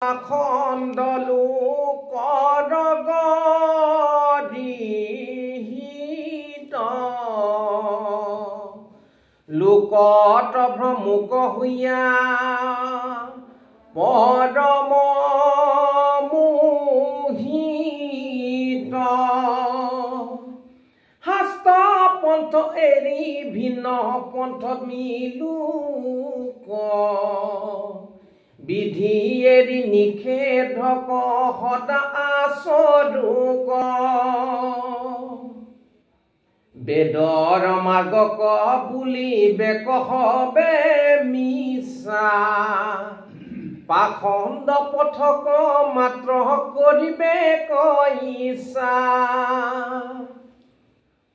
খণ্ডলো কৰগদিহিত লোকত ভ্ৰমুক হৈয়া পৰম মোহিত শাস্ত পন্থ এৰি ভিন্ন পন্থত মিলোক বিধি এৰি নিষেধক সদা আচৰুক বেদৰ মাৰ্গক বুলিবে কহবে মিছা পাখণ্ড পথক মাত্ৰ কৰিবে কৈছা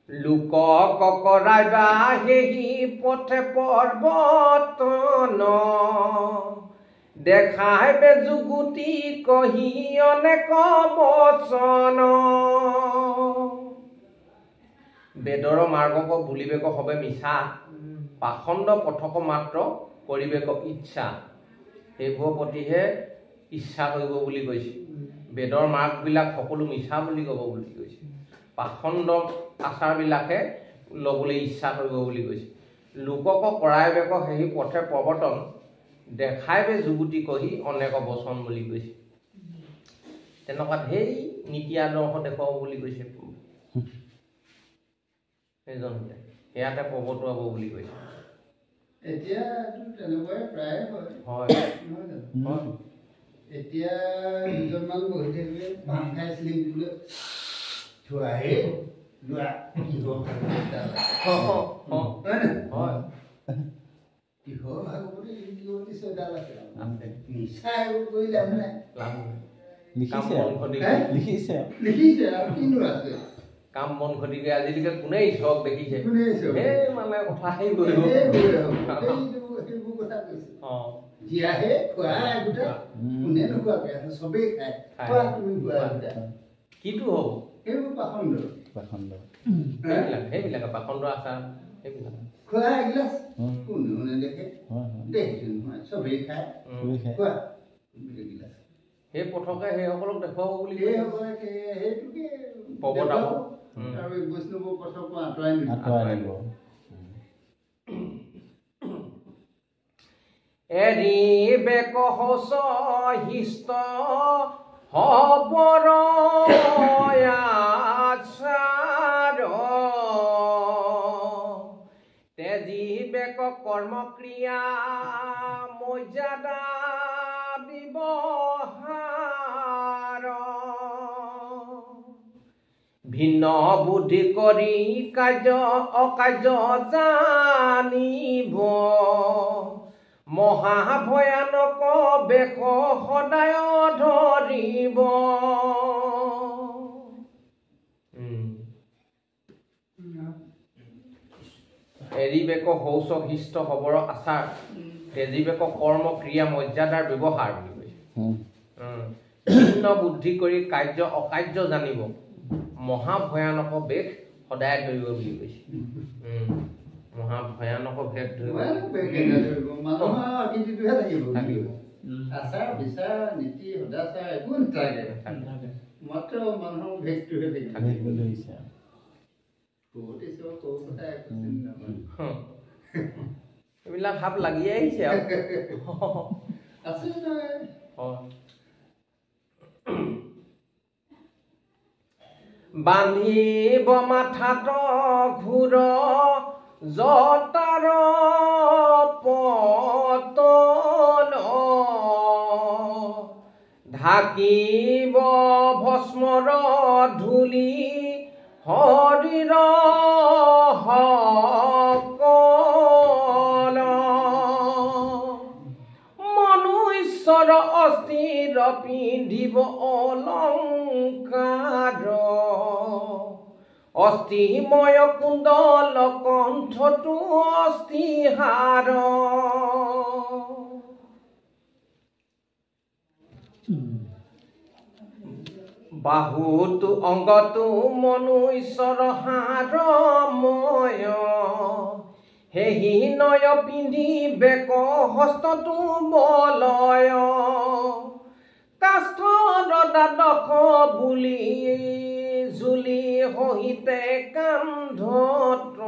লোকক কৰাইবা সেই পথে পৰ্বতন দেখাইবে যুগুতি কহি অনেক বচন বেদৰ মাৰ্গক বুলিবেক হবে মিছা পাখণ্ড পথক মাত্ৰ কৰিবেক ইচ্ছা সেইবোৰৰ প্ৰতিহে ইচ্ছা কৰিব বুলি কৈছে বেদৰ মাৰ্গবিলাক সকলো মিছা বুলি ক'ব বুলি কৈছে পাখণ্ড আচাৰবিলাকে ল'বলৈ ইচ্ছা কৰিব বুলি কৈছে লোকক কৰাইবেক সেই পথে প্ৰৱৰ্তন দেখাইবে যুগুতি কহি অনেক বচন বুলি কৈছে তেনেকুৱাত সেই নীতি আদৰ্শ দেখুৱাব বুলি কৈছে সেইজনতে সেয়াতে প্ৰৱৰ্তোৱাব বুলি কৈছে এতিয়া তেনেকুৱাই প্ৰায় হয় এতিয়া দুজনমান বহি থাকিলে ভাং খাইছিলি বোলে থোৱাহে লোৱা কিহৰ কিহৰ ভাগৱতী ইন্দ্ৰিয়তী ছয়ডাল আছে নিচা এইবোৰ কৰি লাভ নাই লিখিছে আৰু কিনো আছে কাম বন ঘটিকে আজিলৈকে কোনে ঈশ্বৰক দেখিছে এই মানে কথা সেই কৰিব সেইবোৰ কথা কৈছে জীয়াহে খোৱা গোটা কোনে নোখোৱাকে আছে চবেই খায় খোৱা তুমি খোৱা গোটা কিটো হ'ব সেইবোৰ পাখণ্ড সেইবিলাক পাখণ্ড আচাৰ সেইবিলাক খোৱা এগিলাচ কোনেও নেদেখে দেখিছো নহয় চবেই খায় খোৱা এগিলাচ সেই পথকে সেইসকলক দেখুৱাব বুলি সেইটোকে প্ৰৱৰ্তাব আৰু বৈষ্ণৱৰ পথকো আঁতৰাই নিব এৰিবে কহচ হিষ্ট হবৰ আচাৰ তেজিবেক কৰ্মক্ৰিয়া মৰ্যাদা ব্যৱহাৰ ভিন্ন বুদ্ধি কৰি কাৰ্য অকাৰ্য জানিব মহাভয়ানক বেশ সদায় ধৰিব এৰিবেক শৌচ হিষ্ট হবৰ আচাৰ তেজিবেক কৰ্ম ক্ৰিয়া মৰ্যাদাৰ ব্যৱহাৰ বুলি কৈছে ভিন্ন বুদ্ধি কৰি কাৰ্য অকাৰ্য জানিব মহাভয়ানক বেশ সদায় ধৰিব বুলি কৈছে মহাভয়ানক বেশ ধৰিব আচাৰ বিচাৰ নীতি সদাচাৰ একো নাথাকে মাত্ৰ মানুহৰ ভেগটোহে থাকিব এইবিলাক ভাৱ লাগি আহিছে বান্ধিব মাথাত ঘূৰ জতাৰ পতন ঢাকিব ভস্মৰ ধূলি হৰিৰ সকল মনুষ্যৰ অস্থিৰ পিন্ধিব অলংকাৰ অস্থিময় কুণ্ডল কণ্ঠটো অস্থিহাৰ বাহুটো অংগটো মনুষ্যৰ হাৰময় হেহি নয় পিন্ধিবে হস্তটো বলয় দ্বাদশ বুলি জুলি সহিতে কান্ধত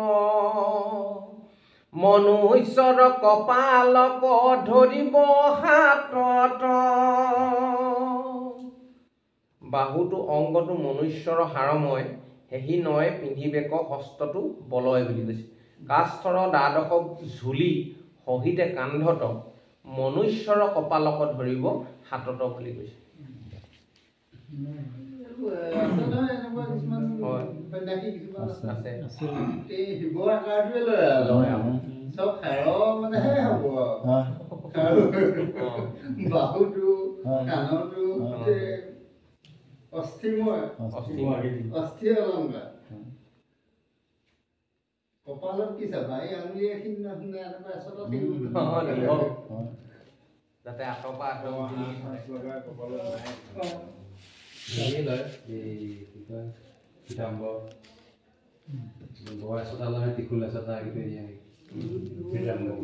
মনুষ্যৰ কপালক ধৰিব হাতত বাহুটো অংগটো মনুষ্যৰ হাড়ময় হেহি নয় পিন্ধিবেক হস্তটো বলয় বুলি কৈছে কাষ্ঠৰ দ্বাদশ ঝুলি সহিতে কান্ধত মনুষ্যৰ কপালক ধৰিব হাতত বুলি কৈছে কপালত কি চাবা এই আঙুলি এখিনি নহলে এনেকুৱা আচলত যাতে আঁতৰ পৰা আঁতৰ কপালত নাই লয় এই কি কয় পিতাম্বৰ বয়স এটা লয় টিকুল আছে তাৰ কিন্তু পিতাম্বৰ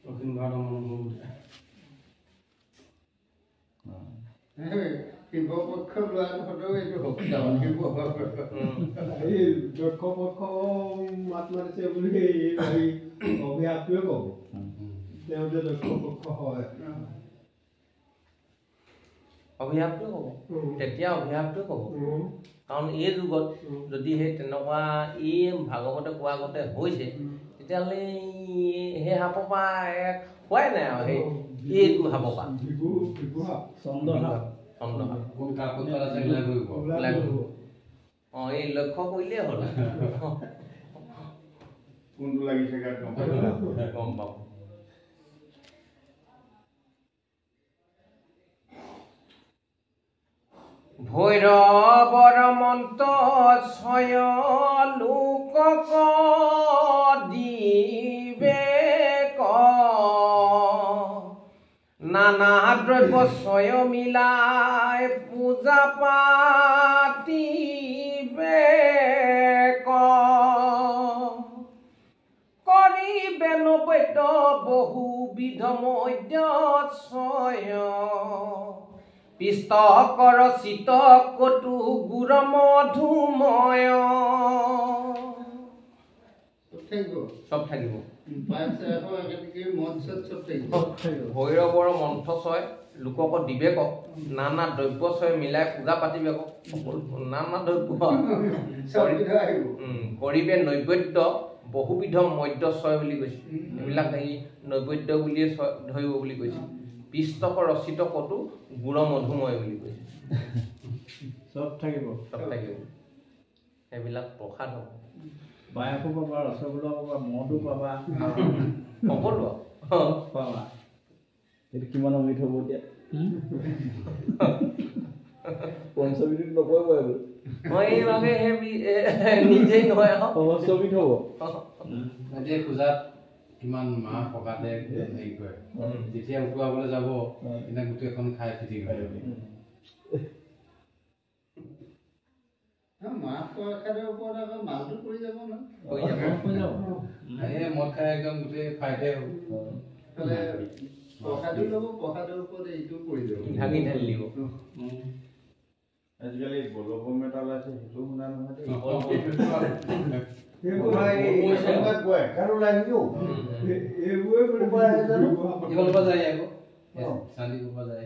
দক্ষিণ ভাৰতৰ শিৱপক্ষ লোৱাৰ ফটো এইটো দক্ষ পক্ষ মাত মাতিছে বুলি অভিশাপটোৱে ক'ব তেওঁ যে দক্ষ পক্ষ হয় অভিশাপটোৱে ক'ব তেতিয়া অভিশাপটোৱে ক'ব কাৰণ এই যুগত যদি সেই তেনেকুৱা এই ভাগৱতে কোৱা আগতে হৈছে তেতিয়াহ'লে সেই সাপৰ পৰা খোৱাই নাই আৰু সেই এইটো সাপৰ পৰা এই লক্ষ্য কৰিলেই হ'ল কোনটো লাগিছে গম পাব ভৈৰৱৰ মন্ত্ৰ ছয় লোকক দিবেক নানা দ্ৰব্য ছয় মিলাই পূজা পাতিবেক কৰিবে নবৈদ্য বহুবিধ মদ্য ছয় পিষ্টকৰ চিত কটু গুৰ মধুময় চব থাকিব ভৈৰৱৰ মন্ত্ৰ ছয় লোকক দিবেক নানা দ্ৰব্য ছয় মিলাই পূজা পাতিবেক নানা দ্ৰব্য কৰিবে নৈবেদ্য বহুবিধ মদ্য ছয় বুলি কৈছে এইবিলাক এই নৈবেদ্য বুলিয়ে ধৰিব বুলি কৈছে পিষ্টকৰ ৰচিত কটু গুৰ মধুময় বুলি কৈছে চব থাকিব সেইবিলাক প্ৰসাদ হ'ব পায়সো পাবা ৰসগোল্লা পাবা মদো পাবা সকলো পাবা এইটো কিমান অমিত হ'ব এতিয়া পঞ্চবিধ নকৰিব এইভাগে নিজেই নহয় সমস্তবিধ হ'ব এতিয়া পূজাত কিমান মাহ পকাতে হেৰি কৰে যেতিয়া উটুৱাবলৈ যাব তেতিয়া গোটেইখন খাই ফিটি কৰে মালটো পৰি যাব ন মদ খাই একদম গোটেই ফাইটে হ'ব প্ৰসাদো ল'ব প্ৰসাদৰ ওপৰত এইটো পৰি যাব ভাঙি ঢালি দিব আজিকালি বলবম এটা ওলাইছে সেইটো শুনা নহয় এইবোৰ যায় আকৌ চান্দি যায়